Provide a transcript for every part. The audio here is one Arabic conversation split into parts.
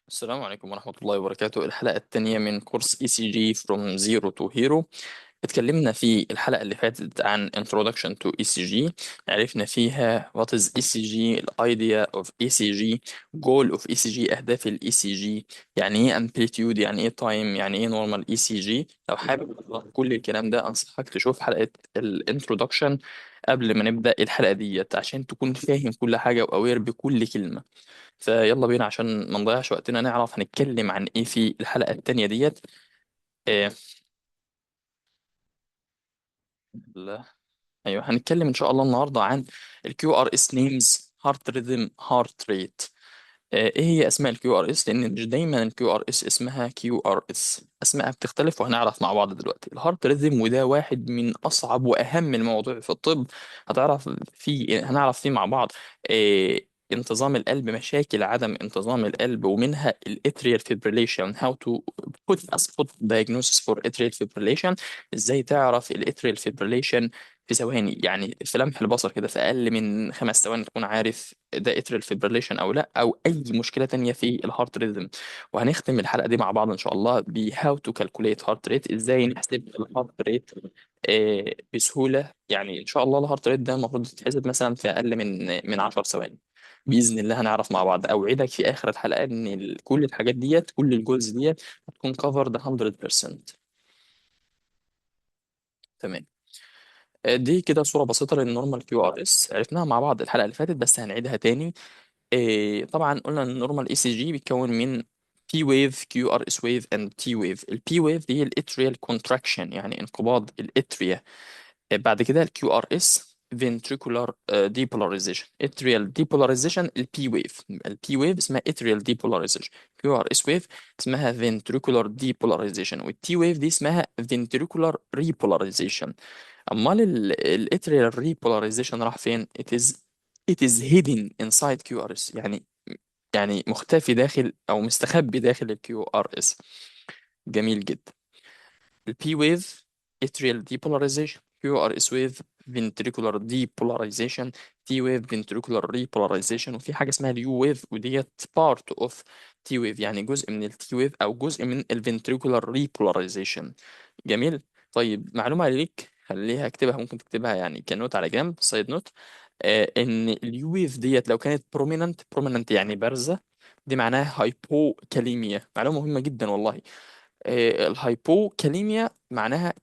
السلام عليكم ورحمة الله وبركاته. الحلقة الثانية من كورس ECG from Zero to Hero. اتكلمنا في الحلقة اللي فاتت عن Introduction to ECG. عرفنا فيها what is ECG, ال idea of ECG, goal of ECG, أهداف ال ECG، يعني إيه amplitude، يعني إيه time، يعني إيه normal ECG. لو حابب كل الكلام ده أنصحك تشوف حلقة ال Introduction قبل ما نبدأ الحلقة ديت عشان تكون فاهم كل حاجة وأوير بكل كلمة. فيلا بينا عشان ما نضيعش وقتنا نعرف هنتكلم عن ايه في الحلقة التانية ديت. إيه. لا. ايوه، هنتكلم ان شاء الله النهارده عن الكيو ار اس نيمز، هارت ريذم، هارت ريت. ايه هي اسماء الكيو ار اس؟ لان مش دايما الكيو ار اس اسمها كيو ار اس، اسماءها بتختلف وهنعرف مع بعض دلوقتي. الهارت ريذم وده واحد من اصعب واهم المواضيع في الطب. هنعرف فيه مع بعض. انتظام القلب، مشاكل عدم انتظام القلب، ومنها الاتريال فيبريليشن. how to put diagnosis for atrial fibrillation. ازاي تعرف الاتريال فيبريليشن في ثواني، يعني في لمح البصر كده، في اقل من 5 ثواني تكون عارف ده اتريال فيبريليشن او لا، او اي مشكله تانية في الهارت ريذم. وهنختم الحلقه دي مع بعض ان شاء الله ب how to calculate heart rate، ازاي نحسب الهارت ريت بسهوله. يعني ان شاء الله الهارت ريت ده المفروض يتحسب مثلا في اقل من 10 ثواني. باذن الله هنعرف مع بعض. اوعدك في اخر الحلقه ان كل الحاجات ديت، كل الجولز ديت هتكون covered 100%. تمام. دي كده صورة بسيطة للنورمال كيو ار اس، عرفناها مع بعض الحلقة اللي فاتت بس هنعيدها تاني. طبعا قلنا ان النورمال اي سي جي بيتكون من بي ويف، كيو ار اس ويف، اند تي ويف. البي ويف دي الاتريال كونتراكشن، يعني انقباض الاتريا. بعد كده الكيو ار اس ventricular depolarization، atrial depolarization. البي ويف، البي ويف اسمها atrial depolarization. كيو ار اس ويف اسمها ventricular depolarization، والتي ويف دي اسمها ventricular repolarization. امال الاتريال ريبولاريزيشن راح فين؟ it is hidden inside QRS، يعني مختفي داخل او مستخبي داخل الكيو ار اس. جميل جدا. البي ويف atrial depolarization، كيو ار اس ويف ventricular depolarization، تي ويف ventricular repolarization، وفي حاجه اسمها اليو ويف وديت part of تي ويف، يعني جزء من التي ويف او جزء من الventricular repolarization. جميل. طيب معلومه ليك خليها اكتبها، ممكن تكتبها يعني كنوت على جنب، سايد نوت. ان اليو ويف ديت لو كانت بروميننت يعني بارزه، دي معناها هايبوكاليميا. معلومه مهمه جدا والله. الهايبوكاليميا معناها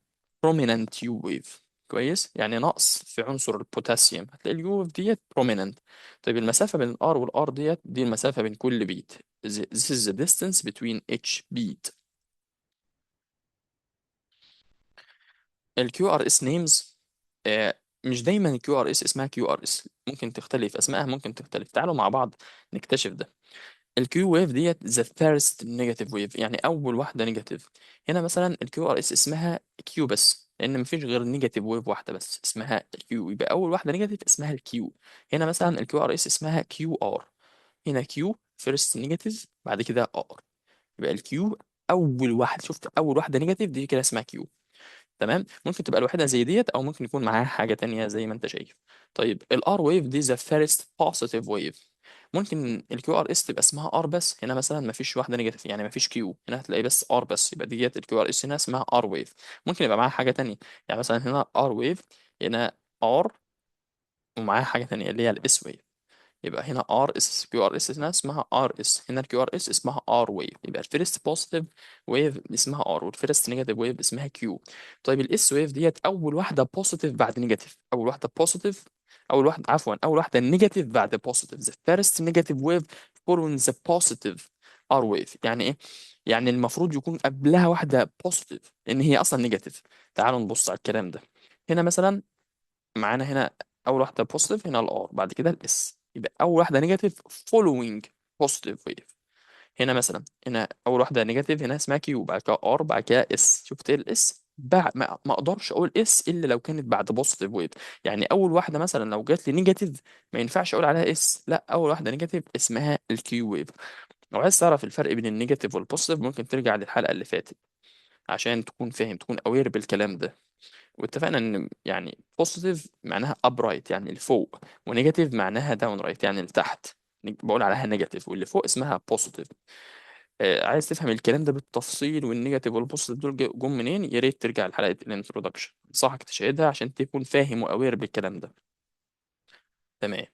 prominent U wave. كويس، يعني نقص في عنصر البوتاسيوم، هتلاقي اليو ويف ديت prominent. طيب المسافة بين الار والار دي المسافة بين كل بيت. This is the distance between each beat. الكيو ار اس نيمز، مش دايما الكيو ار اس اسمها كيو ار اس، ممكن تختلف اسمائها، ممكن تختلف. تعالوا مع بعض نكتشف ده. الكيو ويف ديت ذا فيرست نيجاتيف ويف، يعني اول واحده نيجاتيف. هنا مثلا الكيو ار اس اسمها كيو بس، لان مفيش غير نيجاتيف ويف واحده بس اسمها الكيو، يبقى اول واحده نيجاتيف اسمها الكيو. هنا مثلا الكيو ار اس اسمها كيو ار. هنا كيو فيرست نيجاتيف، بعد كده ار، يبقى الكيو اول واحد. شفت اول واحده نيجاتيف دي كده اسمها كيو. تمام. ممكن تبقى الوحيده زي ديت او ممكن يكون معاها حاجه تانية زي ما انت شايف. طيب الار ويف دي ذا فيرست بوزيتيف ويف. ممكن الكيو ار اس تبقى اسمها ار بس، هنا مثلا ما فيش واحده نيجاتيف يعني ما فيش كيو، هنا هتلاقي بس ار بس، يبقى ديت الكيو ار اس هنا اسمها ار ويف. ممكن يبقى معاها حاجه تانية، يعني مثلا هنا ار ويف، هنا ار ومعاها حاجه تانية اللي هي الاس ويف. يبقى هنا ار اس، كيو ار اس هنا اسمها ار اس، هنا الكيو ار اس اسمها ار ويف. يبقى الفيرست بوزيتيف ويف اسمها ار، والفيرست نيجاتيف ويف اسمها كيو. طيب الاس ويف ديت اول واحده بوزيتيف بعد نيجاتيف، اول واحده بوزيتيف، اول واحده عفوا اول واحده نيجاتيف بعد بوزيتيف. the first negative wave following the positive ار ويف. يعني ايه؟ يعني المفروض يكون قبلها واحده بوزيتيف لان هي اصلا نيجاتيف. تعالوا نبص على الكلام ده. هنا مثلا معانا هنا اول واحده بوزيتيف، هنا الار، بعد كده الاس، يبقى اول واحده نيجاتيف following positive wave. هنا مثلا هنا اول واحده نيجاتيف هنا اسمها كيو، بعد كده ار، بعد كده اس. شفت الاس؟ بعد ما اقدرش اقول اس الا لو كانت بعد بوزيتيف ويف. يعني اول واحده مثلا لو جات لي نيجاتيف ما ينفعش اقول عليها اس، لا اول واحده نيجاتيف اسمها الكيو ويف. لو عايز تعرف الفرق بين النيجاتيف والبوزيتيف ممكن ترجع للحلقه اللي فاتت عشان تكون فاهم، تكون اوير بالكلام ده. واتفقنا ان يعني بوزيتيف معناها ابرايت يعني لفوق، ونيجاتيف معناها داون رايت يعني لتحت. بقول عليها نيجاتيف، واللي فوق اسمها بوزيتيف. عايز تفهم الكلام ده بالتفصيل والنيجاتيف والبوزيتيف دول جم منين، يا ريت ترجع لحلقه الانترودكشن، انصحك تشاهدها عشان تكون فاهم واوير بالكلام ده. تمام.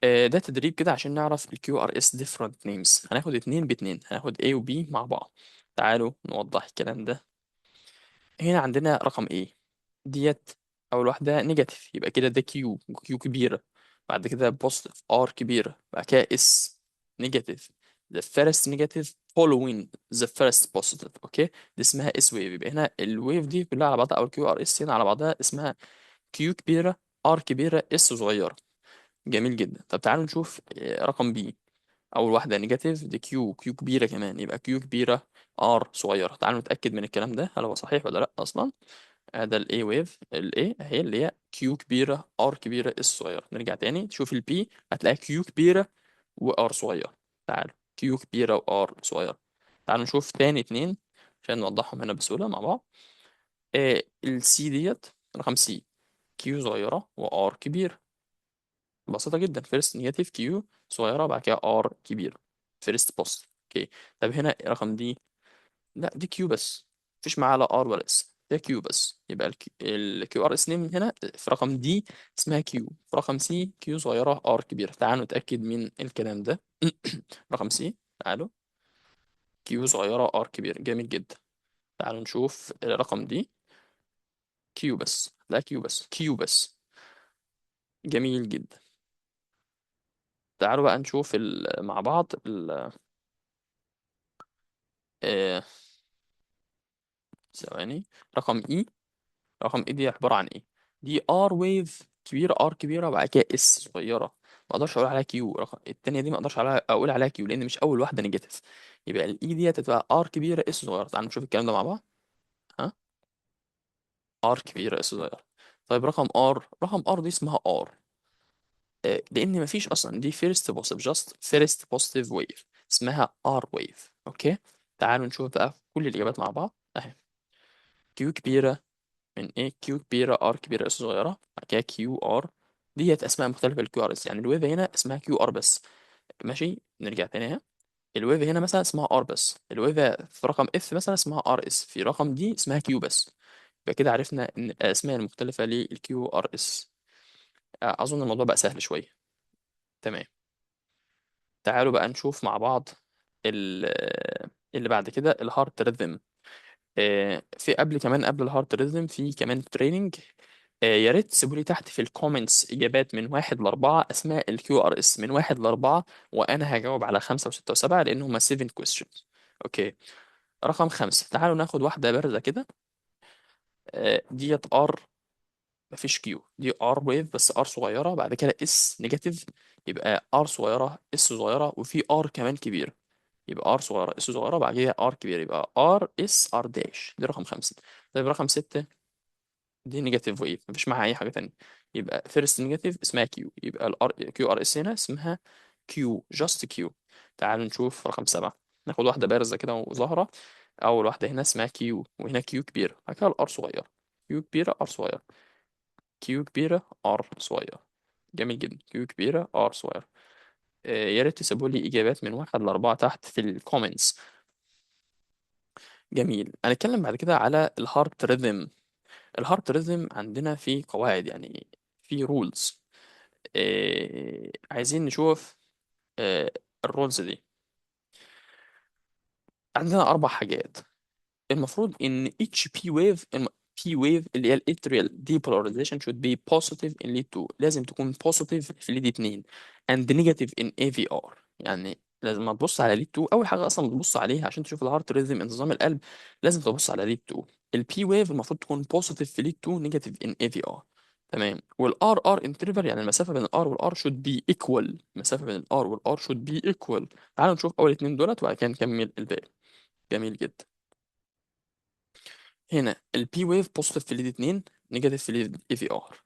ده تدريب كده عشان نعرف ال QRS different names. هناخد اتنين باتنين، هناخد A و B مع بعض. تعالوا نوضح الكلام ده. هنا عندنا رقم A ديت، أول واحدة نيجاتيف، يبقى كده ده كيو كبيرة. بعد كده بوزيتيف R كبيرة، بعد كده S نيجاتيف. the first negative following the first positive. اوكي، دي اسمها S wave. يبقى هنا الويف دي كلها على بعضها، او الكيو ار اس هنا على بعضها اسمها كيو كبيرة R كبيرة S صغيرة. جميل جدا. طب تعالوا نشوف رقم بي. اول واحده نيجاتيف دي كيو كبيره كمان، يبقى كيو كبيره ار صغيره. تعالوا نتاكد من الكلام ده هل هو صحيح ولا لا اصلا. ده الاي ويف، الاي اهي اللي هي كيو كبيره ار كبيره اس صغيره. نرجع تاني تشوف البي، هتلاقي كيو كبيره وار صغيره. تعالوا كيو كبيره وار صغيره. تعالوا نشوف تاني اتنين عشان نوضحهم هنا بسهوله مع بعض. السي ديت، رقم سي، كيو صغيره وار كبيره. بسيطة جدا، فيرست نيجاتيف كيو صغيرة، بعد كده ار كبيرة. فيرست بوست. اوكي. طب هنا رقم دي، لا دي كيو بس، مفيش معاها لا ار ولا اس، ده كيو بس. يبقى الكيو ار اس نيم هنا في رقم دي اسمها كيو، في رقم سي كيو صغيرة ار كبيرة. تعالوا نتأكد من الكلام ده. رقم سي، تعالوا كيو صغيرة ار كبيرة. جميل جدا. تعالوا نشوف الرقم دي، كيو بس، لا كيو بس، كيو بس. جميل جدا. تعالوا بقى نشوف مع بعض آه، ثواني. رقم اي، رقم اي دي عبارة عن ايه؟ دي ار ويف كبيرة، ار كبيرة، وبعد كده اس صغيرة. ما اقدرش اقول عليها كيو. رقم التانية دي ما اقدرش اقول عليها كيو لان مش اول واحدة نيجاتيف. يبقى الاي دي هتبقى ار كبيرة اس صغيرة. تعالوا نشوف الكلام ده مع بعض. ها، ار كبيرة اس صغيرة. طيب رقم ار، رقم ار دي اسمها ار لان مفيش اصلا، دي فيرست بوزيتيف، جاست فيرست بوزيتيف ويف، اسمها ار ويف. اوكي. تعالوا نشوف بقى كل الاجابات مع بعض اهي. كيو كبيرة من ايه، كيو كبيرة ار كبيرة اس صغيرة، بعد كده كيو ار. ديت اسماء مختلفة للكيو ار اس. يعني الويف هنا اسمها كيو ار بس. ماشي، نرجع تاني اهي. الويف هنا مثلا اسمها ار بس، الويف في رقم اف مثلا اسمها ار اس، في رقم دي اسمها كيو بس. يبقى كده عرفنا ان الاسماء المختلفة للكيو ار اس. اظن الموضوع بقى سهل شوية. تمام. تعالوا بقى نشوف مع بعض اللي بعد كده الهارت ريذم. في قبل كمان، قبل الهارت ريزم في كمان تريننج. يا ريت تسيبوا لي تحت في الكومنتس اجابات من واحد لاربعه، اسماء الكيو ار اس من واحد لاربعه، وانا هجاوب على خمسه وسته وسبعه لان هما 7 questions. اوكي. رقم خمسه، تعالوا ناخد واحده بارزه كده. ديت ار، مفيش كيو، دي ار ويف بس ار صغيره، بعد كده اس نيجاتيف، يبقى ار صغيره اس صغيره، وفي ار كمان كبيره، يبقى ار صغيره اس صغيره، بعد كده ار كبيره، يبقى ار اس ار داش. دي رقم خمسه. طيب رقم ستة، دي نيجاتيف ويف مفيش معاها اي حاجه تانية، يبقى فيرست نيجاتيف اسمها كيو، يبقى الار كيو ار اس هنا اسمها كيو، جاست كيو. تعالوا نشوف رقم سبعة. ناخد واحده بارزه كده وظاهره. اول واحده هنا اسمها كيو، وهنا كيو كبيره، بعد كده الار صغيره. كيو كبيره ار صغيره، كيو كبيره ار صغيره. جميل جدا، كيو كبيره ار صغيره. يا ريت تسيبوا لي اجابات من واحد لاربعه تحت في الكومنتس. جميل. هنتكلم بعد كده على الهارت ريذم. الهارت ريذم عندنا فيه قواعد، يعني في رولز. عايزين نشوف الرولز دي. عندنا أربع حاجات. المفروض إن each P wave، P wave اللي هي الاتريال depolarization should be positive in lead 2، لازم تكون positive في lead 2 and negative in AVR. يعني لازم ما تبص على lead 2، أول حاجة أصلا بتبص عليها عشان تشوف الهارت ريزم انتظام القلب، لازم تبص على lead 2. البي wave المفروض تكون positive في lead 2 negative in AVR. تمام. والار ار انترفال، يعني المسافة بين الار والار should be equal، المسافة بين الار والار should be equal. تعالوا نشوف أول اتنين دولت وبعد كده نكمل الباقي. جميل جدا. هنا البي ويف بوزيتيف في ليد 2، نيجاتيف في ليد اي في ار.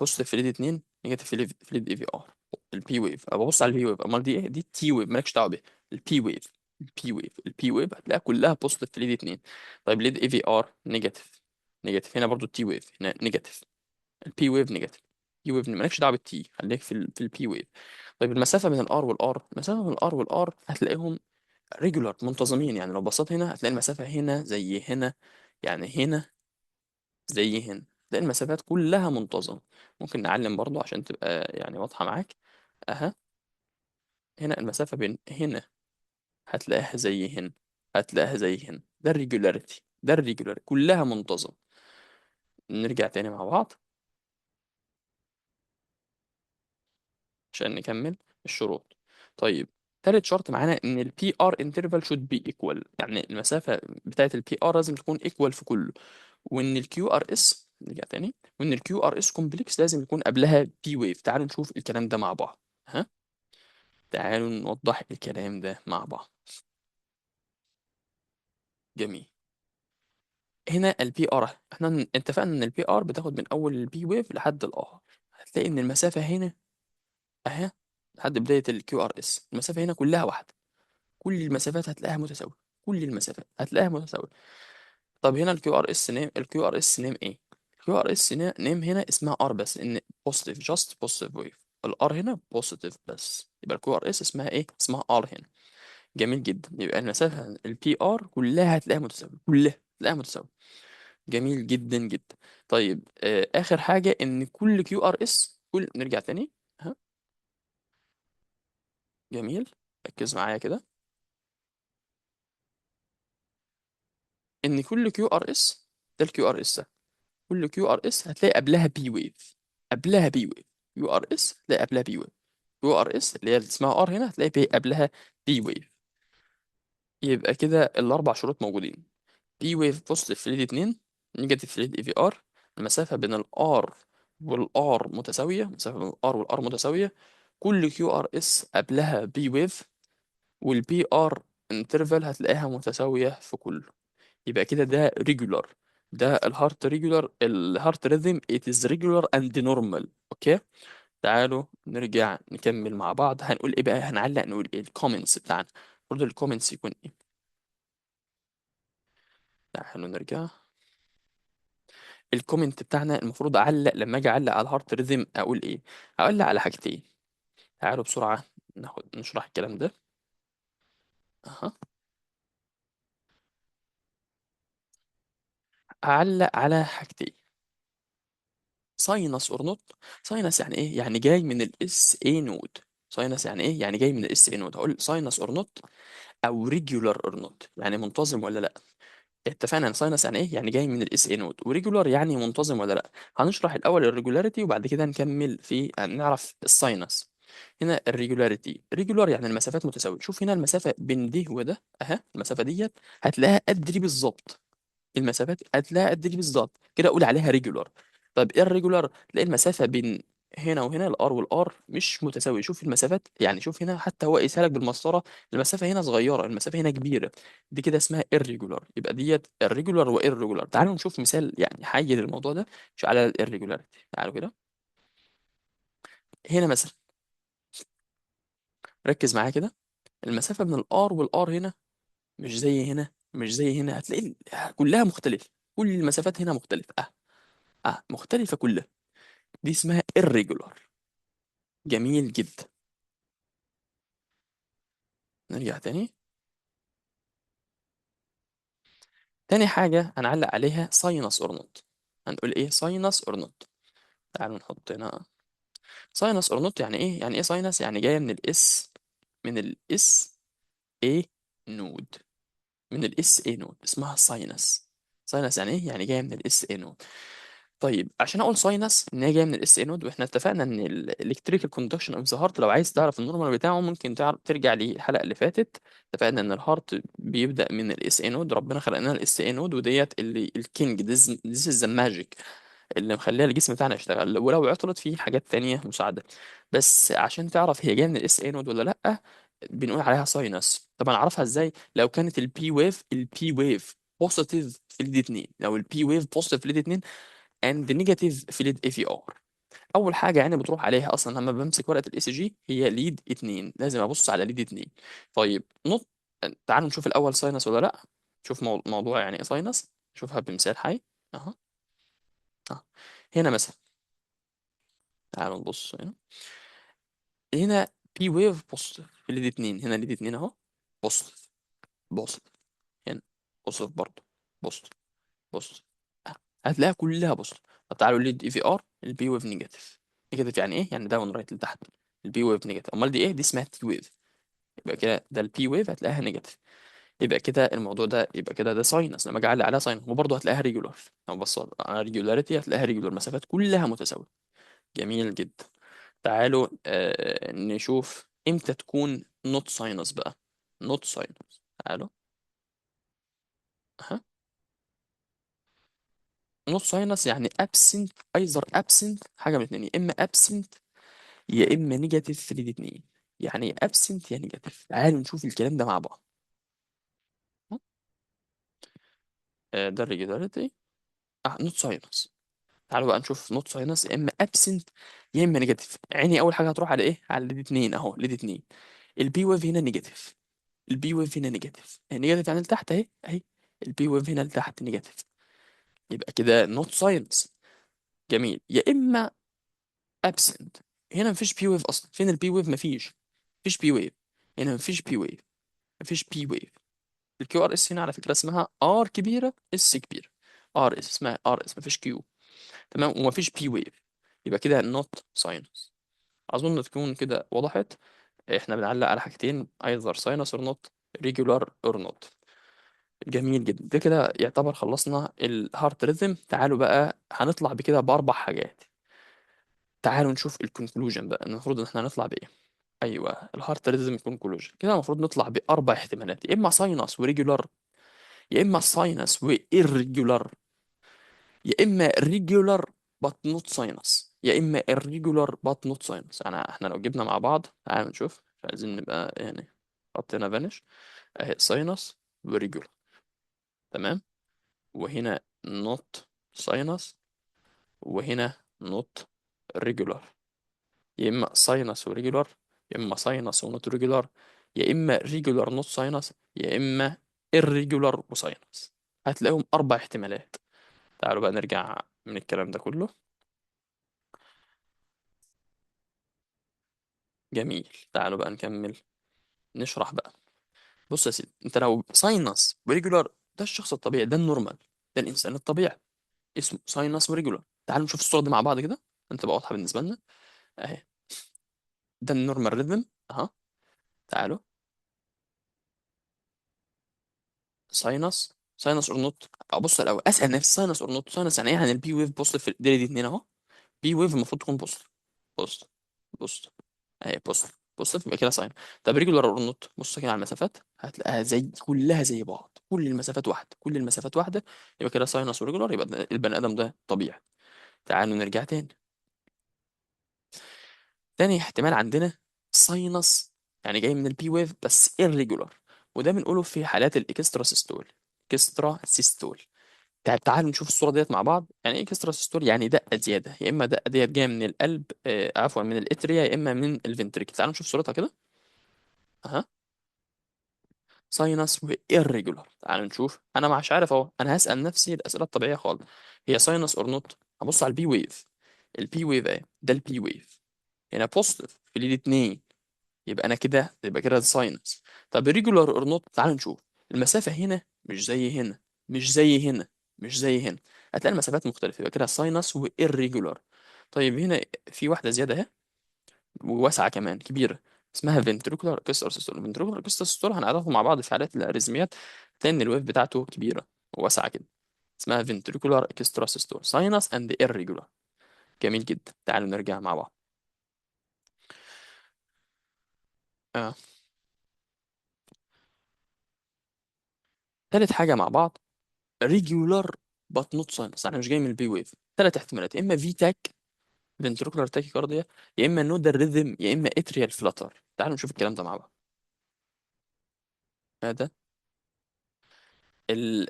بوزيتيف في ليد 2، نيجاتيف في ليد اي في ار. البي ويف، ابقى ببص على البي ويف، امال دي ايه؟ دي تي ويف، مالكش دعوه بيها. البي ويف، البي ويف هتلاقيها كلها بوزيتيف في ليد 2. طيب ليد اي في ار نيجاتيف، نيجاتيف هنا برضو التي ويف هنا نيجاتيف. البي ويف نيجاتيف، بي ويف مالكش دعوه بالتي، خليك في البي ويف. طيب المسافه بين الار والار، المسافه بين الار والار هتلاقيهم ريجولار منتظمين، يعني لو بصيت هنا هتلاقي المسافة هنا زي هنا، يعني هنا زي هنا، تلاقي المسافات كلها منتظمة. ممكن نعلم برضو عشان تبقى يعني واضحة معاك. اها، هنا المسافة بين هنا هتلاقيها زي هنا، هتلاقيها زي هنا، ده الريجولاريتي، ده الريجولار كلها منتظم. نرجع تاني مع بعض عشان نكمل الشروط. طيب، تالت شرط معانا ان البي ار انترفال should be equal، يعني المسافة بتاعت البي ار لازم تكون equal في كله. وان الكيو ار اس، نرجع تاني، وان الكيو ار اس كومبلكس لازم يكون قبلها بي ويف. تعالوا نشوف الكلام ده مع بعض. ها، تعالوا نوضح الكلام ده مع بعض. جميل. هنا البي ار احنا اتفقنا ان البي ار بتاخد من اول البي ويف لحد الار. هتلاقي ان المسافة هنا اهي لحد بداية الكيو ار اس، المسافة هنا كلها واحدة، كل المسافات هتلاقيها متساوية، كل المسافات هتلاقيها متساوية. طب هنا الكيو ار اس نيم، الكيو ار اس نيم ايه؟ الكيو ار اس نيم هنا اسمها ار بس، لان بوزيتيف، جاست بوزيتيف ويف، الار هنا بوزيتيف بس، يبقى الكيو ار اس اسمها ايه؟ اسمها ار هنا. جميل جدا، يبقى المسافة البي ار كلها هتلاقيها متساوية، كلها هتلاقيها متساوية. جميل جدا جدا. طيب اخر حاجة ان كل كيو ار اس، كل، نرجع تاني. ها، جميل، ركز معايا كده. ان كل كيو ار اس، ده الكيو ار اس، كل كيو ار اس هتلاقي قبلها بي ويف، قبلها بي ويف. كيو ار اس هتلاقي قبلها بي ويف، كيو ار اس اللي هي اللي اسمها ار هنا هتلاقي بي قبلها بي ويف. يبقى كده الاربع شروط موجودين. بي ويف بوزيتيف في ليد 2، نيجاتيف في ليد اي في ار، المسافه بين الار والار متساويه، المسافه بين الار والار متساويه، كل كيو ار اس قبلها بي ويف، والبي ار انترفال هتلاقيها متساويه في كله. يبقى كده ده ريجولار، ده الهارت ريجولار، الهارت ريذم it is regular and normal. اوكي، تعالوا نرجع نكمل مع بعض. هنقول ايه بقى؟ هنعلق نقول ايه الكومنتس بتاعنا؟ المفروض الكومنتس يكون ايه؟ تعالوا نرجع. الكومنت بتاعنا المفروض اعلق لما اجي اعلق على الهارت ريذم اقول ايه؟ اعلق على حاجتين. تعالوا بسرعة ناخد نشرح الكلام ده. اها، اعلق على حاجتين، ساينس اور نوت. ساينس يعني ايه؟ يعني جاي من الاس اي نود. ساينس يعني ايه؟ يعني جاي من الاس اي نود. هقول ساينس اور نوت، او ريجولار اور نوت، يعني منتظم ولا لا. اتفقنا ان ساينس يعني ايه؟ يعني جاي من الاس اي نود، وريجولار يعني منتظم ولا لا. هنشرح الاول الريجولاريتي وبعد كده نكمل في نعرف الساينس. هنا الريجولاريتي، ريجولار يعني المسافات متساويه. شوف هنا المسافه بين ده وده اها، المسافه ديت هتلاقيها قد دي بالظبط، المسافات هتلاقيها قد دي بالظبط، كده اقول عليها ريجولار. طب ايه الريجولار؟ تلاقي المسافه بين هنا وهنا الار والار مش متساويه. شوف المسافات، يعني شوف هنا حتى هو قيسها لك بالمسطره، المسافه هنا صغيره، المسافه هنا كبيره، دي كده اسمها irregular. يبقى ديت الريجولار والريجولار. تعالوا نشوف مثال يعني حي للموضوع ده، مش على الirregularity. تعالوا كده. هنا مثلا، ركز معايا كده، المسافه بين الار والار هنا مش زي هنا، مش زي هنا، هتلاقي كلها مختلفه، كل المسافات هنا مختلفه مختلفه كلها، دي اسمها irregular. جميل جدا. نرجع تاني. تاني حاجة هنعلق عليها ساينس اور نوت. هنقول ايه؟ ساينس اور نوت. تعالوا نحط هنا ساينس اور نوت. يعني ايه؟ يعني ايه ساينس؟ يعني جاية من الاس، من الاس اي نود، من الاس اي نود اسمها ساينس. ساينس يعني ايه؟ يعني جاية من الاس اي نود. طيب عشان اقول ساينس ان هي جايه من الاس اي نود، واحنا اتفقنا ان الالكتريكال كوندكشن اوف ذا هارت، لو عايز تعرف النورمال بتاعه ممكن تعرف ترجع للحلقه اللي فاتت. اتفقنا ان الهارت بيبدا من الاس اي نود، ربنا خلق لنا الاس اي نود، وديت اللي الكينج، ذيس از ذا ماجيك اللي مخليها الجسم بتاعنا يشتغل، ولو عطلت فيه حاجات تانية مساعده. بس عشان تعرف هي جايه من الاس اي نود ولا لا، بنقول عليها ساينس. طب انا اعرفها ازاي؟ لو كانت البي ويف بوزيتيف في اليد 2، لو البي ويف بوزيتيف في اليد 2 and negative في ليد اي في ار. اول حاجه يعني بتروح عليها اصلا لما بمسك ورقه الاي سي جي هي ليد 2، لازم ابص على ليد 2. طيب نط، تعالوا نشوف الاول ساينس ولا لا. شوف موضوع يعني ايه ساينس، شوفها بمثال حي. اها، أه. هنا مثلا، تعالوا نبص هنا. هنا بي ويف بوزيتيف في ليد 2، هنا ليد 2 اهو بوزيتيف. بص هنا، بص برضه، بص بص هتلاقيها كلها بص. طب تعالوا ليد اي في ار، البي ويف نيجاتيف. نيجاتيف يعني ايه؟ يعني داون رايت لتحت. البي ويف نيجاتيف، امال دي ايه؟ دي اسمها تي ويف. يبقى كده ده البي ويف هتلاقيها نيجاتيف. يبقى كده الموضوع ده، يبقى كده ده ساينس لما اجي اعلق عليها ساين. وبرضه هتلاقيها ريجولار، لو بص على ريجولاريتي هتلاقيها ريجولار، مسافات كلها متساويه. جميل جدا. تعالوا نشوف امتى تكون نوت ساينس بقى. نوت ساينس، تعالوا. ها، نوت ساينس يعني ابسنت، ايزر ابسنت حاجه من الاثنين، يا اما ابسنت يا اما نيجاتيف في الاثنين. يعني يا ابسنت يا نيجاتيف. تعالوا نشوف الكلام ده مع بعض. ده الريجولاريتي. نوت ساينس. تعالوا بقى نشوف نوت ساينس يا اما ابسنت يا اما نيجاتيف. عيني اول حاجه هتروح على ايه؟ على ليد اتنين اهو، ليد اتنين. البي ويف هنا نيجاتيف. البي ويف هنا نيجاتيف، نيجاتيف يعني لتحت اهي اهي. البي ويف هنا لتحت نيجاتيف. يبقى كده نوت ساينس. جميل. يا اما ابسنت. هنا مفيش بي ويف اصلا. فين البي ويف؟ مفيش بي ويف. هنا مفيش بي ويف. مفيش بي ويف. الكيو ار اس هنا على فكره اسمها ار كبيره اس كبيره. ار اس اسمها ار اس، مفيش كيو. تمام، ومفيش بي ويف. يبقى كده نوت ساينس. اظن تكون كده وضحت. احنا بنعلق على حاجتين، either sinus or not، regular or not. جميل جدا. ده كده يعتبر خلصنا الهارت ريذم. تعالوا بقى هنطلع بكده باربع حاجات. تعالوا نشوف الكونكلوجن بقى، المفروض ان احنا هنطلع بايه. ايوه، الهارت ريذم كونكلوجن كده المفروض نطلع باربع احتمالات، يا اما ساينس وريجولار، يا اما ساينس وإيرجولار، يا اما ريجولار بات نوت ساينس، يا اما irregular بات نوت ساينس. احنا لو جبنا مع بعض تعالوا نشوف، مش عايزين نبقى يعني حطينا فانش. اهي ساينس وريجولار، تمام. وهنا نوت ساينس، وهنا نوت ريجولار. يا اما ساينس وريجولار، يا اما ساينس ونوت ريجولار، يا اما ريجولار نوت ساينس، يا اما irregular وساينس. هتلاقيهم اربع احتمالات. تعالوا بقى نرجع من الكلام ده كله. جميل. تعالوا بقى نكمل نشرح بقى. بص يا سيدي، انت لو ساينس وريجولار، ده الشخص الطبيعي، ده النورمال، ده الانسان الطبيعي، اسمه ساينس وريجولار. تعالوا نشوف الصورة دي مع بعض كده، انت تبقى واضحة بالنسبة لنا. اهي، ده النورمال ريذم اهو. تعالوا. ساينس اور نوت. ابص الاول اسال نفسي، ساينس اور نوت. ساينس يعني ايه؟ يعني البي ويف بوصل في الدايره دي اتنين اهو. بي ويف المفروض تكون بوصل. بوصل. بوصل. اهي بوصل. بوصل يبقى كده ساين. طب ريجولار اور نوت، بص كده على المسافات هتلاقيها زي كلها زي بعض، كل المسافات واحده، كل المسافات واحده. يبقى كده ساينس وريجولار، يبقى البني ادم ده طبيعي. تعالوا نرجع تاني. تاني احتمال عندنا ساينس، يعني جاي من البي ويف بس irregular. وده بنقوله في حالات الاكسترا سيستول. اكسترا سيستول. تعالوا نشوف الصورة ديت مع بعض. يعني ايه اكسترا سيستول؟ يعني دقة زيادة، يا اما دقة ديت جاية من القلب، عفوا من الاتريا، يا اما من الفنتريكل. تعالوا نشوف صورتها كده. اها. ساينس وإيرجولار. تعالوا نشوف. انا مش عارف اهو، انا هسأل نفسي الأسئلة الطبيعية خالص. هي ساينس اور نوت؟ هبص على البي ويف. البي ويف اهي، ده البي ويف. هنا بوزيتيف في الاتنين. يبقى انا كده، يبقى كده ساينس. طب ريجولار اور نوت؟ تعال نشوف. المسافه هنا مش زي هنا، مش زي هنا، مش زي هنا. هتلاقي المسافات مختلفه، يبقى كده ساينس وإيرجولار. طيب هنا في واحده زياده اهي، وواسعه كمان كبيره، اسمها فنتريكولار كيستر سيستول. فنتريكولار كيستر سيستول هنعرفه مع بعض في حالات الاريزميات. تلاقي ان الويف بتاعته كبيره وواسعه كده، اسمها فنتريكولار كيستر سيستول، ساينس اند إيرجولار. جميل جدا. تعالوا نرجع مع بعض. آه. تالت حاجه مع بعض، ريجولار بات نوت ساينس، انا مش جاي من البي ويف. ثلاث احتمالات، يا اما في تاك فنتريكولار تاكيكارديا، يا اما نودال ريذم، يا اما اتريال فلاتر. تعالوا نشوف الكلام ده مع بعض. هذا ال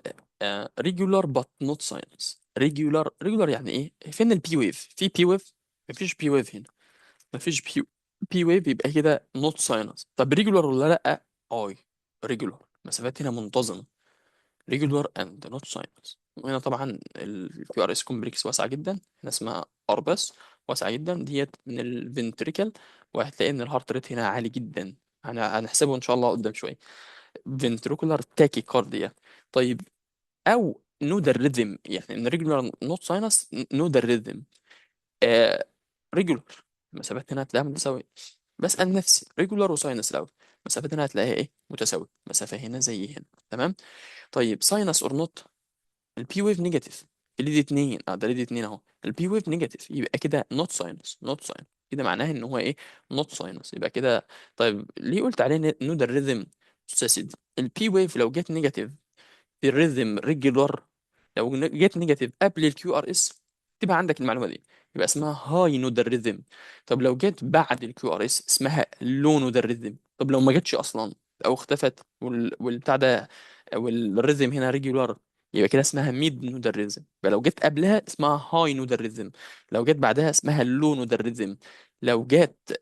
ريجولار بات نوت ساينس. ريجولار يعني ايه؟ فين البي ويف؟ في بي ويف؟ مفيش بي ويف هنا. مفيش بي ويف، يبقى كده نوت ساينس. طب ريجولار ولا لا؟ اي ريجولار، مسافات هنا منتظمه. ريجولار اند نوت ساينس. وهنا طبعا الكيو ار اس كومبلكس واسعه جدا، هنا اسمها ار بس، واسعه جدا ديت من الفنتريكل. وهتلاقي ان الهارت ريت هنا عالي جدا. هنحسبه ان شاء الله قدام شويه. ventricular tachycardia. طيب، او نودال ريذم، يعني ريجولار نوت ساينس نودال ريذم. آه ريجولار، المسافات هنا هتلاقيها متساوية. بسأل نفسي ريجولار وساينس الأول، المسافات هنا هتلاقيها إيه؟ متساوية، مسافة هنا زي هنا. تمام. طيب ساينس أور نوت، البي ويف نيجاتيف، ليد اتنين، ده ليد اتنين أهو، البي ويف نيجاتيف، يبقى كده نوت ساينس، نوت ساينس، كده معناها إن هو إيه؟ نوت ساينس، يبقى كده. طيب ليه قلت عليه نودال ريذم؟ بص يا سيدي، البي ويف لو جت نيجاتيف في الريذم ريجولار، لو جت نيجاتيف قبل الكيو ار اس، تبقى عندك المعلومه دي، يبقى اسمها هاي نودال ريذم. طب لو جت بعد الكيو ار اس اسمها لو نودال ريذم. طب لو ما جتش اصلا او اختفت والبتاع ده، والريذم هنا ريجولار، يبقى كده اسمها ميد نودال ريذم. يبقى لو جت قبلها اسمها هاي نودال ريذم، لو جت بعدها اسمها لو نودال ريذم، لو جت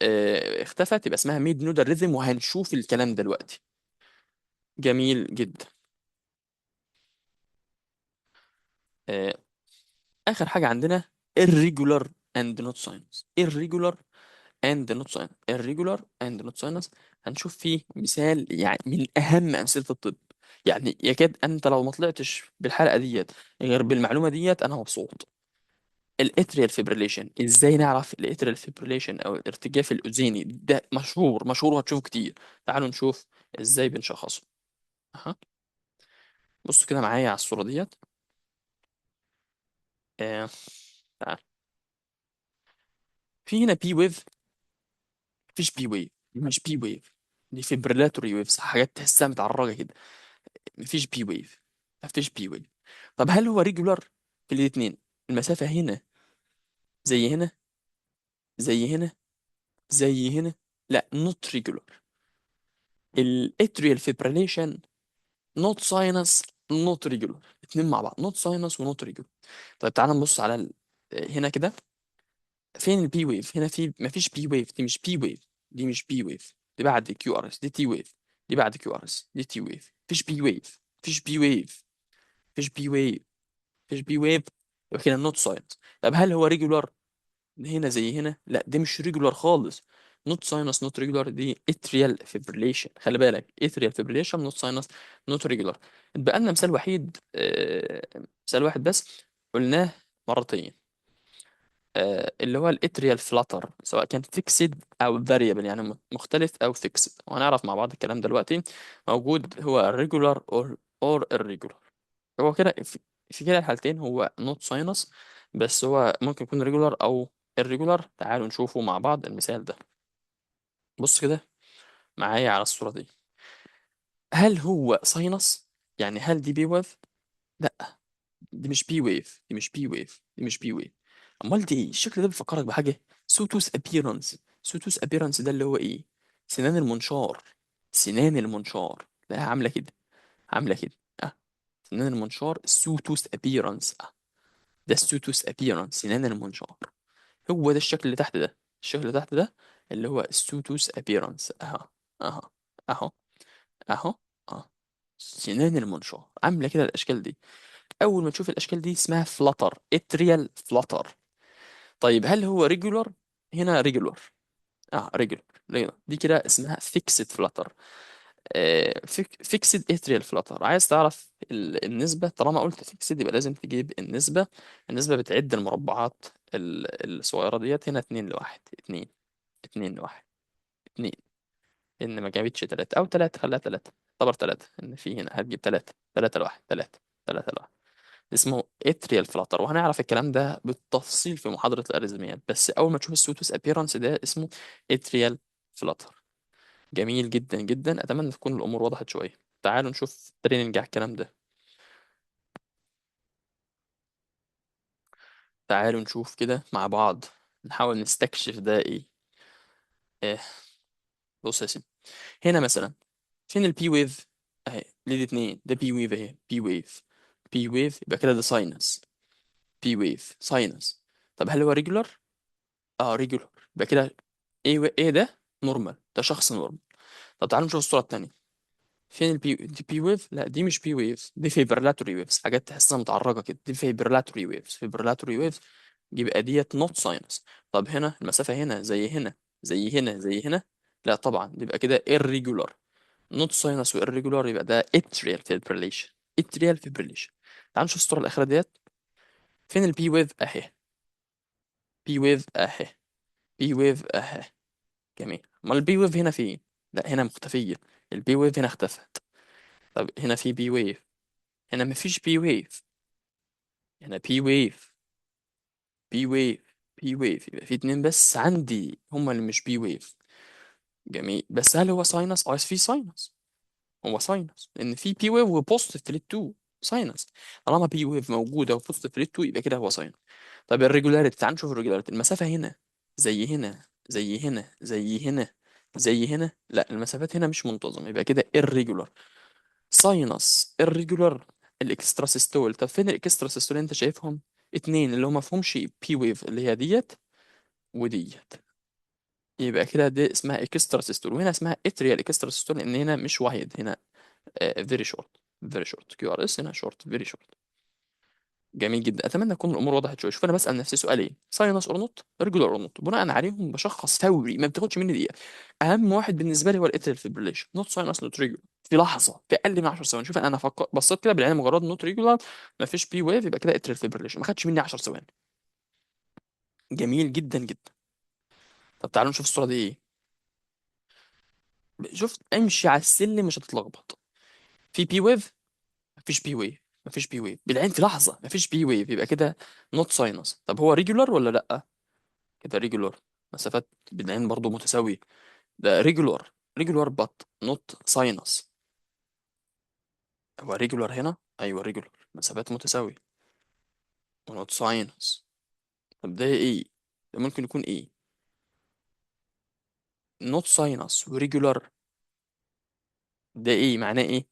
اختفت يبقى اسمها ميد نودال ريذم، وهنشوف الكلام دلوقتي. جميل جدا. آه، اخر حاجه عندنا irregular and not sinus. irregular and not sinus. irregular and not sinus، هنشوف فيه مثال يعني من اهم امثله الطب. يعني يكاد انت لو ما طلعتش بالحلقه ديت غير بالمعلومه ديت انا مبسوط. الاتريال فيبريليشن، ازاي نعرف الاتريال فيبريليشن او الارتجاف الاذيني ده؟ مشهور مشهور وهتشوفه كتير. تعالوا نشوف ازاي بنشخصه. أها. بصوا كده معايا على الصوره ديت. آه. تعال. في هنا بي ويف، مفيش بي ويف، مش بي ويف، دي فيبريلاتوري ويفز، حاجات تحسها متعرجه كده. مفيش بي ويف، مفيش بي ويف. طب هل هو ريجولار في الاثنين؟ المسافه هنا زي هنا، زي هنا، زي هنا؟ لا، نوت ريجولار. الاتريال فيبريليشن نوت ساينس نوت ريجولار، اتنين مع بعض، نوت ساينس ونوت ريجولار. طيب تعال نبص على هنا كده. فين البي ويف؟ هنا في مفيش بي ويف، دي مش بي ويف، دي مش بي ويف، دي بعد كيو ار اس، دي تي ويف، دي بعد كيو ار اس، دي تي ويف. مفيش بي ويف، مفيش بي ويف، مفيش بي ويف، مفيش بي ويف. يبقى كده نوت ساينس. طب هل هو ريجولار هنا زي هنا؟ لا، دي مش ريجولار خالص. نوت ساينس نوت ريجولار، دي اتريال فيبريليشن. خلي بالك، اتريال فيبريليشن نوت ساينس نوت ريجولار. اتبقى لنا مثال وحيد، مثال واحد بس قلناه مرتين، اللي هو الاتريال فلاتر، سواء كان فيكسد او فاريبل، يعني مختلف او فيكسد، وهنعرف مع بعض الكلام دلوقتي. موجود هو ريجولار اور irregular. هو كده في كده الحالتين هو نوت ساينس، بس هو ممكن يكون ريجولار او irregular. تعالوا نشوفه مع بعض المثال ده. بص كده معايا على الصورة دي. هل هو ساينس؟ يعني هل دي بي ويف؟ لا، دي مش بي ويف، دي مش بي ويف، دي مش بي ويف. امال دي ايه؟ الشكل ده بيفكرك بحاجه، سوتوس ابيرنس. سوتوس ابيرنس ده اللي هو ايه؟ سنان المنشار. سنان المنشار لا عامله كده، عامله كده. اه، سنان المنشار سوتوس ابيرنس. اه، ده السوتوس ابيرنس، سنان المنشار. هو ده الشكل اللي تحت ده، الشكل اللي تحت ده اللي هو السوتوس ابيرنس. اهو، اهو، اهو، اهو، اه، سنان المنشار عامله كده الاشكال دي. اول ما تشوف الاشكال دي اسمها فلتر، اتريال فلتر. طيب هل هو ريجولار؟ هنا ريجولار. اه ريجولار، ريجولار دي كده اسمها فيكسد فلتر. فيكسد اتريال فلتر. عايز تعرف النسبة؟ طالما قلت فيكسد يبقى لازم تجيب النسبة. النسبة بتعد المربعات الصغيرة ديت. هنا 2 ل1، 2، 2 ل1، 2. ان ما جابتش 3 او 3، خليها 3، اعتبر 3، ان في هنا هتجيب 3، 3 ل1، 3، 3 ل1. اسمه اتريال فلاتر، وهنعرف الكلام ده بالتفصيل في محاضرة الاريزميات. بس اول ما تشوف السوتوس ابيرنس ده اسمه اتريال فلاتر. جميل جدا جدا، اتمنى تكون الامور وضحت شوية. تعالوا نشوف تريننج على الكلام ده. تعالوا نشوف كده مع بعض، نحاول نستكشف ده ايه. إيه. بص يا سيدي، هنا مثلا فين البي ويف؟ اهي ليد اتنين، ده بي ويف اهي، بي ويف، بي ويف، يبقى كده ده ساينس. بي ويف ساينس. طب هل هو ريجولار؟ اه ريجولار، يبقى كده ايه ايه ده؟ نورمال، ده شخص نورمال. طب تعالوا نشوف الصورة التانية. فين البي؟ دي بي ويف؟ لا دي مش بي ويف، دي فيبرلاتوري ويفز، حاجات تحسها متعرجة كده، دي فيبرلاتوري ويفز، فيبرلاتوري ويفز. يبقى ديت نوت ساينس. طب هنا المسافة هنا زي هنا، زي هنا، زي هنا؟ لا طبعا، يبقى كده irregular. نوت ساينس والريجولار يبقى ده اتريال فيبريليشن. اتريال فيبريليشن. تعال نشوف الصوره الاخيره ديت. فين البي ويف اهي. بي ويف اهي. بي ويف اهي. جميل. امال البي ويف هنا فين؟ لا هنا مختفيه. البي ويف هنا اختفت. طب هنا في بي ويف. هنا مفيش بي ويف. هنا بي ويف. بي ويف. بي ويف. يبقى في اتنين بس عندي هما اللي مش بي ويف. جميل. بس هل هو ساينس؟ اه في ساينس. هو ساينس لان في بي ويف وبوزيتيف في 2 ساينس. طالما بي ويف موجوده وبوزيتيف في 2 يبقى كده هو ساينس. طب الريجولاريتي، تعال نشوف الريجولاريتي. المسافه هنا زي هنا زي هنا زي هنا زي هنا. لا المسافات هنا مش منتظمه يبقى كده irregular. ساينس irregular. الاكسترا سيستول. طب فين الاكسترا سيستول اللي انت شايفهم؟ اتنين اللي هم مفهومش بي ويف اللي هي ديت وديت. يبقى كده دي اسمها اكسترا سيستول وهنا اسمها اتريال اكسترا سيستول لان هنا مش واحد هنا. فيري شورت. فيري شورت كيو ار اس هنا شورت فيري شورت. جميل جدا. اتمنى تكون الامور وضحت شويه. شوف انا بسال نفسي سؤالين ساينس اور نوت ريجولار اور نوت بناء عليهم بشخص فوري ما بتاخدش مني دقيقه. اهم واحد بالنسبه لي هو الاتريال فيبريليشن. نوت ساينس نوت ريجولار في لحظه في اقل من 10 ثواني. شوف انا فكرت بصيت كده بالعين مجرد نوت ريجولار ما فيش بي ويف يبقى كده اتريال فيبريليشن ما خدش مني 10 ثواني. جميل جدا جدا. طب تعالوا نشوف الصوره دي ايه. شفت امشي على السلم مش هتتلخبط. في بي ويف. مفيش بي ويف. مفيش بي ويف بالعين في لحظه مفيش بي ويف يبقى كده نوت ساينس. طب هو ريجولار ولا لا؟ كده ريجولار. مسافات بالعين برضو متساويه. ده ريجولار. ريجولار بط نوت ساينس. هو ريجولار هنا ايوه ريجولار مسافات متساويه ونوت ساينس. طب ده ايه؟ ده ممكن يكون ايه؟ نوت ساينس وريجولار. ده ايه معناه ايه؟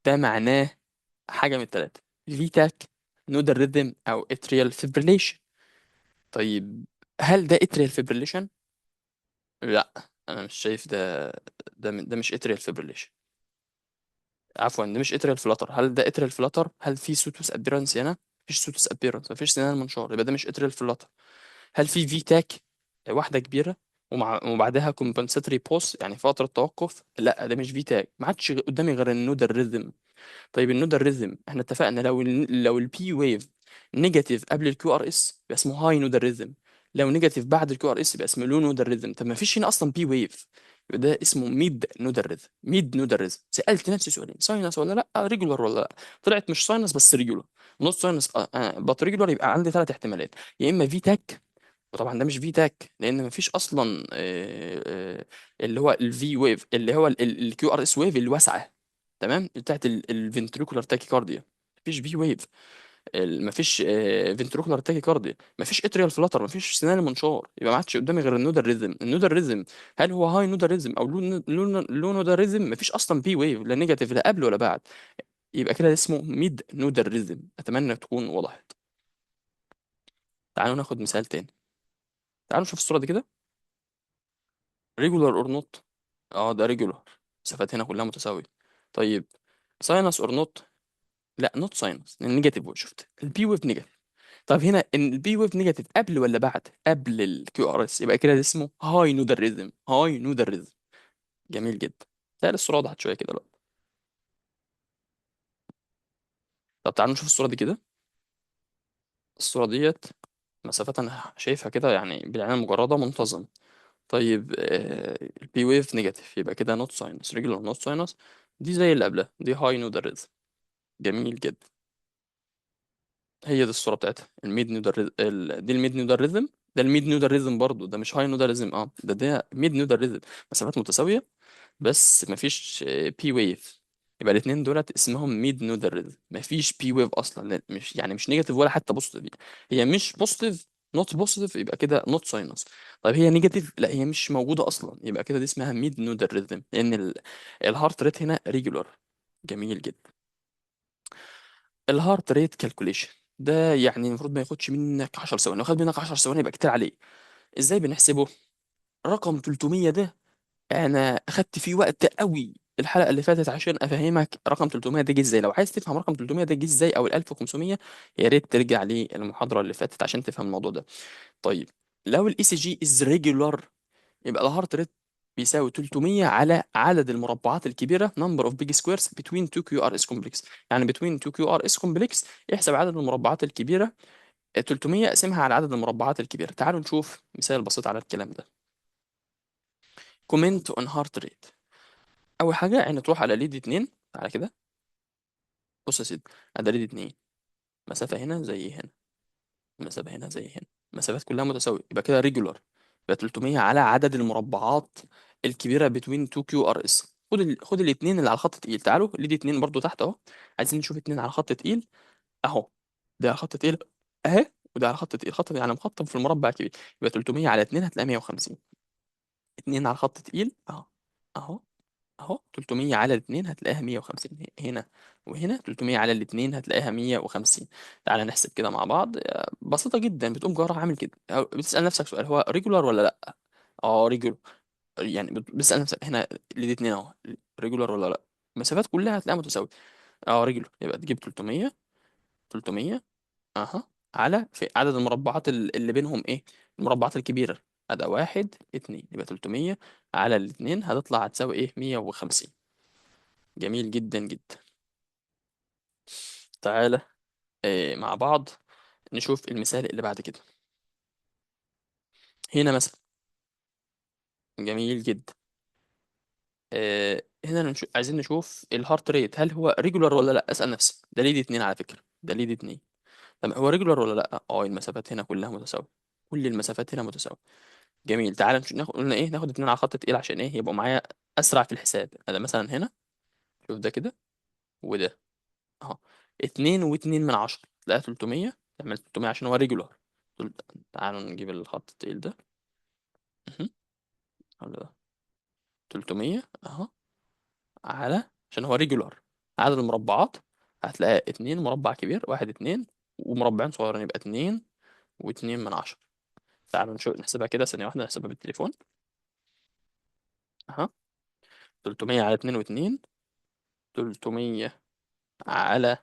ده معناه حاجه من الثلاثه. فيتاك نودال ريذم او اتريال فيبريليشن. طيب هل ده اتريال فيبريليشن؟ لا انا مش شايف ده. ده مش اتريال فيبريليشن. عفوا ده مش اتريال فلاتر. هل ده اتريال فلاتر؟ هل في سوتوس ابيرنس هنا؟ مفيش سوتوس ابيرنس مفيش سنان منشار يبقى ده مش اتريال فلاتر. هل في في تاك واحده كبيره وبعدها كومبنساتوري بوست يعني فتره توقف؟ لا ده مش في تاك. ما عادش قدامي غير النودال ريذم. طيب النودال ريزم احنا اتفقنا لو البي ويف نيجاتيف قبل الكيو ار اس يبقى اسمه هاي نودال ريزم. لو نيجاتيف بعد الكيو ار اس يبقى اسمه لو نودال ريزم. طب ما فيش هنا اصلا بي ويف يبقى ده اسمه ميد نودال ريزم. ميد نودال ريزم. سالت نفسي سؤالين ساينس ولا لا ريجولار ولا لا. طلعت مش ساينس بس ريجولار. نص ساينس بط ريجولار. يبقى عندي ثلاث احتمالات يا اما في تاك وطبعا ده مش في تاك لان مفيش اصلا اللي هو الفي ويف اللي هو الكيو ار اس ويف الواسعه. تمام بتاعت الفنتريكولار تاكيكارديا. مفيش في ويف. مفيش فنتريكولار تاكيكارديا. مفيش اتريال فلاتر. مفيش سينال منشار. يبقى ما عادش قدامي غير النودال ريزم. النودال ريزم هل هو هاي نودال ريزم او لو نودال ريزم؟ مفيش اصلا بي ويف لا نيجاتيف لا قبل ولا بعد. يبقى كده اسمه ميد نودال ريزم. اتمنى تكون وضحت. تعالوا ناخد مثال تاني. تعالوا نشوف الصوره دي كده. ريجولار اور نوت. اه ده ريجولار. المسافات هنا كلها متساويه. طيب ساينس اور نوت. لا نوت ساينس النيجاتيف. شفت البي ويف نيجاتيف. طب هنا ان البي ويف نيجاتيف قبل ولا بعد؟ قبل الكيو ار اس يبقى كده ده اسمه هاي نودال ريزم. هاي نودال ريزم. جميل جدا. تلاقي الصوره وضحت شويه كده بقى. طب تعالوا نشوف الصوره دي كده. الصوره ديت مسافات انا شايفها كده يعني بالعين المجرده منتظم. طيب البي ويف نيجاتيف يبقى كده نوت ساينس ريجولار نوت ساينس. دي زي اللي قبلها دي هاي نودال ريزم. جميل جدا. هي دي الصوره بتاعتها الميد نودال دي الميد نودال ريزم. ده الميد نودال ريزم برضه ده مش هاي نودال ريزم. اه ده ميد نودال ريزم. مسافات متساويه بس مفيش بي ويف. يبقى الاثنين دولت اسمهم ميد نودال ريزم. مفيش بي ويف اصلا. لا مش يعني مش نيجاتيف ولا حتى بوزيتيف. هي مش بوزيتيف نوت بوزيتيف يبقى كده نوت ساينس. طيب هي نيجاتيف لا هي مش موجوده اصلا يبقى كده دي اسمها ميد نودال ريزم لان الهارت ريت هنا ريجولار. جميل جدا. الهارت ريت كالكوليشن ده يعني المفروض ما ياخدش منك 10 ثواني. لو خد منك 10 ثواني يبقى كتير عليه. ازاي بنحسبه؟ رقم 300 ده انا اخدت فيه وقت قوي الحلقه اللي فاتت عشان افهمك رقم 300 ده جه ازاي. لو عايز تفهم رقم 300 ده جه ازاي او ال 1500 يا ريت ترجع للمحاضره اللي فاتت عشان تفهم الموضوع ده. طيب لو الاي سي جي از ريجولار يبقى الهارت ريت بيساوي 300 على عدد المربعات الكبيرة number of big squares between two QRS complex. يعني between two QRS complex احسب عدد المربعات الكبيرة. 300 اقسمها على عدد المربعات الكبيرة. تعالوا نشوف مثال بسيط على الكلام ده. comment on heart rate. أول حاجة يعني تروح على ليد 2 على كده. بص يا سيدي، ده ليد 2، مسافة هنا زي هنا، المسافة هنا زي هنا، المسافات كلها متساوية، يبقى كده ريجولار. يبقى 300 على عدد المربعات الكبيرة بين 2 كيو ار اس. خد الاثنين اللي على خط تقيل. تعالوا ليدي اتنين برضو تحت اهو. عايزين نشوف اتنين على خط تقيل اهو. ده على خط تقيل اهي، وده على خط تقيل، خط يعني مخطط في المربع الكبير. يبقى 300 على 2 هتلاقي 150. اتنين على خط تقيل اهو، اهو، اهو. 300 على الاثنين هتلاقيها 150 هنا، وهنا 300 على الاثنين هتلاقيها 150. تعالى نحسب كده مع بعض. بسيطة جدا. بتقوم جارة عامل كده، بتسأل نفسك سؤال: هو ريجولار ولا لا؟ اه ريجولار. يعني بتسأل نفسك هنا الاثنين اهو، ريجولار ولا لا؟ المسافات كلها هتلاقيها متساوية. اه ريجولار. يبقى تجيب 300، 300 اها على في عدد المربعات اللي بينهم ايه، المربعات الكبيرة. ده واحد اتنين، يبقى 300 على الاتنين هتطلع هتساوي ايه، 150. جميل جدا جدا. تعالى مع بعض نشوف المثال اللي بعد كده. هنا مثلا، جميل جدا. هنا عايزين نشوف الهارت ريت، هل هو ريجولار ولا لا؟ اسال نفسي. ده ليد اتنين على فكره، ده ليد اتنين. طب هو ريجولار ولا لا؟ اه المسافات هنا كلها متساويه، كل المسافات هنا متساويه. جميل. تعالى ناخد، قلنا ايه، ناخد اتنين على خط تقيل عشان ايه، يبقوا معايا اسرع في الحساب. انا مثلا هنا، شوف ده كده وده اهو. اتنين واتنين من عشرة تلاقيها 300. تعمل 300 عشان هو ريجولار. تعالوا نجيب الخط التقيل ده. مهم. ولا ده 300 اهو على، عشان هو ريجولار، عدد المربعات هتلاقي اتنين مربع كبير، واحد اتنين، ومربعين صغيرين يبقى اتنين واتنين من عشرة. تعالوا نشوف نحسبها كده ثانية واحدة، نحسبها بالتليفون. اها 300 على اتنين واتنين، 300 على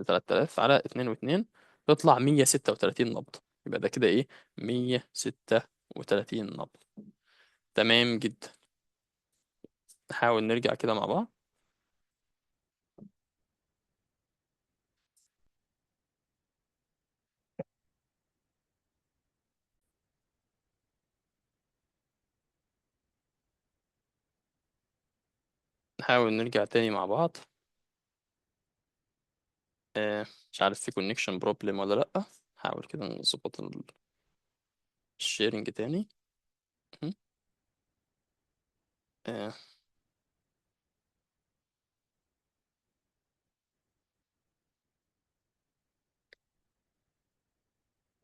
3000 على اتنين واتنين، تطلع 136 نبض. يبقى ده كده ايه، 136 نبض. تمام جدا. نحاول نرجع كده مع بعض. نحاول نرجع تاني مع بعض. مش عارف في كونكشن بروبلم ولا لأ. حاول كده نظبط الشيرنج تاني. م. آه،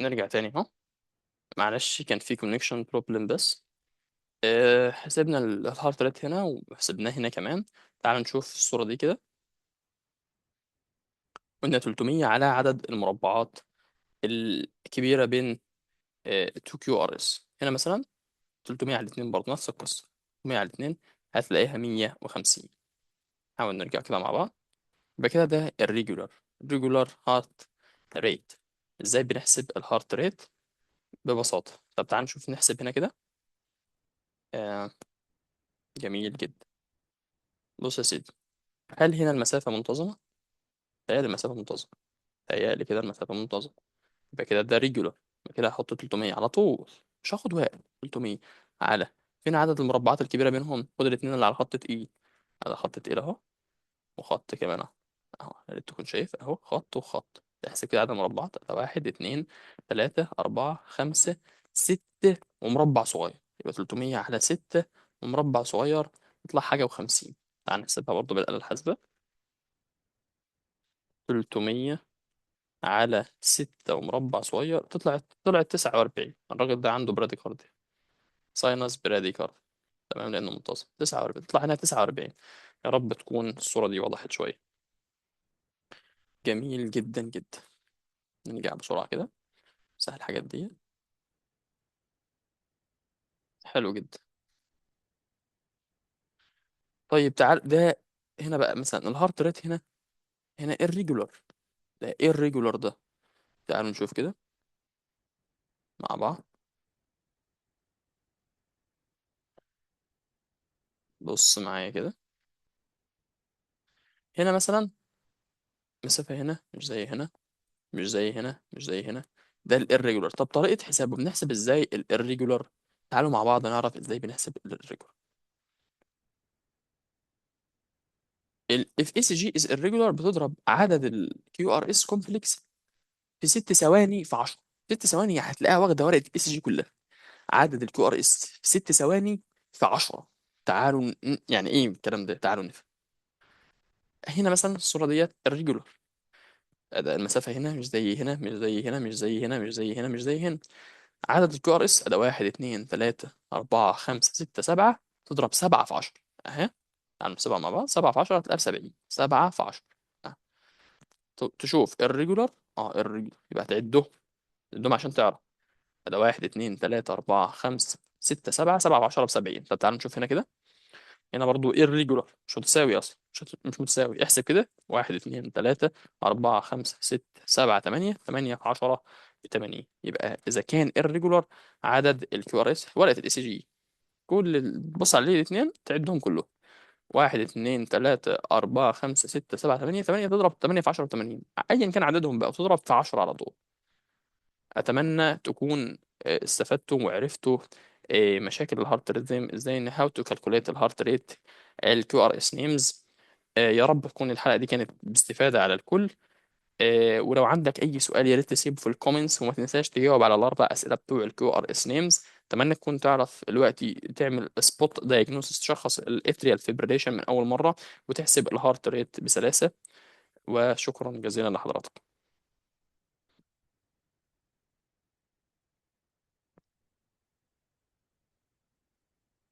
نرجع تاني اهو. معلش كان في كونكشن بروبلم بس. حسبنا الهارت ريت هنا وحسبناه هنا كمان. تعال نشوف الصورة دي كده. قلنا 300 على عدد المربعات الكبيرة بين 2 كيو ار اس. هنا مثلا 300 على 2 برضه نفس القصة. 300 على 2 هتلاقيها 150. حاول نرجع كده مع بعض. يبقى كده ده الريجولار هارت ريت. ازاي بنحسب الهارت ريت؟ ببساطة. طب تعال نشوف نحسب هنا كده. آه جميل جدا. بص يا سيدي، هل هنا المسافة منتظمة؟ تهيألي المسافة منتظمة. تهيألي كده المسافة منتظمة. يبقى كده ده ريجولار. يبقى كده هحط 300 على طول، مش هاخد وقت. 300 على، فين عدد المربعات الكبيرة بينهم؟ خد الاتنين اللي على خط تقيل. على خط تقيل اهو، وخط كمان اهو. اهو يا ريت تكون شايف اهو، خط وخط. تحسب كده عدد المربعات ده: واحد اتنين تلاتة أربعة خمسة ستة ومربع صغير. يبقى 300 على ستة ومربع صغير يطلع حاجة وخمسين. تعال نحسبها برضه بالآلة الحاسبة. 300 على ستة ومربع صغير طلعت 49. الراجل ده عنده براديكارديا، ساينس براديكارد. تمام، لأنه منتصف. 49 تطلع هنا 49. يا رب تكون الصورة دي وضحت شوية. جميل جدا جدا. نرجع بسرعة كده. سهل الحاجات دي. حلو جدا. طيب تعال ده، هنا بقى مثلا الهارت ريت هنا، هنا irregular. ده irregular ده. تعالوا نشوف كده مع بعض. بص معايا كده. هنا مثلا مسافة هنا مش زي هنا، مش زي هنا، مش زي هنا. ده الirregular. طب طريقة حسابه بنحسب ازاي الirregular؟ تعالوا مع بعض نعرف ازاي بنحسب الirregular. ال if ECG is irregular بتضرب عدد ال QRS complex في 6 ثواني في 10. 6 ثواني هتلاقيها واخدة ورقة ECG كلها. عدد ال QRS في 6 ثواني في 10. تعالوا يعني ايه الكلام ده؟ تعالوا نفهم. هنا مثلا الصورة ديت irregular. ده المسافة هنا مش زي هنا، مش زي هنا، مش زي هنا، مش زي هنا، مش زي هنا. عدد الكيو ار اس ده واحد اتنين تلاتة أربعة خمسة ستة سبعة. تضرب 7 في 10 أهي. تعالوا نحسبها مع بعض. 7 في 10 هتلاقيها ب70. 7 في 10. أه. تشوف الريجولار. اه الريجولار يبقى تعدهم. تعدهم عشان تعرف. ده واحد اتنين تلاتة أربعة خمسة ستة سبعة. 7 في 10 ب70. طب تعالوا نشوف هنا كده. هنا برضو irregular مش متساوي اصلا. مش متساوي. احسب كده. واحد اتنين تلاتة أربعة خمسة ستة سبعة تمانية. 8 في 10 ب80. يبقى إذا كان irregular عدد ال QRS ورقة ال ECG كل بص عليه الاثنين تعدهم كلهم. واحد اتنين تلاتة أربعة خمسة ستة سبعة تمانية. 8 تضرب 8 في 10 ب80. أيا كان عددهم بقى وتضرب في 10 على طول. اتمنى تكون استفدتوا وعرفتوا مشاكل الهارت ريزم، ازاي هاو تو كالكوليت الهارت ريت، الكيو ار اس نيمز. يا رب تكون الحلقه دي كانت باستفاده على الكل. ولو عندك اي سؤال يا ريت تسيبه في الكومنتس، وما تنساش تجاوب على ال4 اسئله بتوع الكيو ار اس نيمز. اتمنى تكون تعرف دلوقتي تعمل سبوت دايجنوستس، تشخص الاتريال فيبريليشن من اول مره، وتحسب الهارت ريت بسلاسه. وشكرا جزيلا لحضرتك.